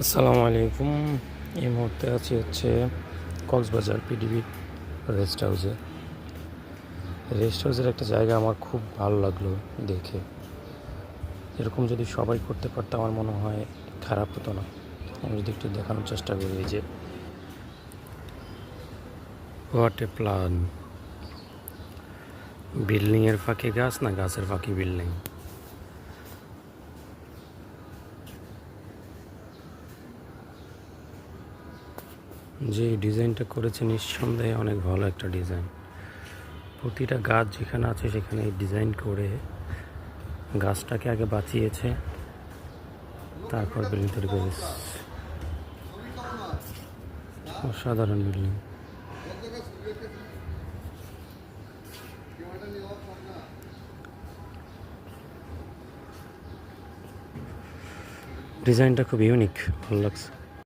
আসসালামু আলাইকুম। এই মুহূর্তে আছি কক্সবাজার পিডিবি রেস্ট হাউসে। রেস্ট হাউসের একটা জায়গা আমার খুব ভালো লাগলো দেখে। এরকম যদি সবাই করতে পারতো আমার মনে হয় খারাপ হতো না। আমি যদি একটু দেখানোর চেষ্টা করি, এই যে হোয়াট এ প্ল্যান, বিল্ডিংয়ের ফাঁকে গাছ না গাছের ফাঁকে বিল্ডিং। যে ডিজাইনটা করেছে নিঃসন্দেহে অনেক ভালো একটা ডিজাইন। প্রতিটা গাছ যেখানে আছে সেখানে এই ডিজাইন করে গাছটাকে আগে বাঁচিয়েছে, তারপর বিল্ডিং তৈরি করেছে। অসাধারণ বিল্ডিং। ডিজাইনটা খুব ইউনিক, ভালো লাগছে।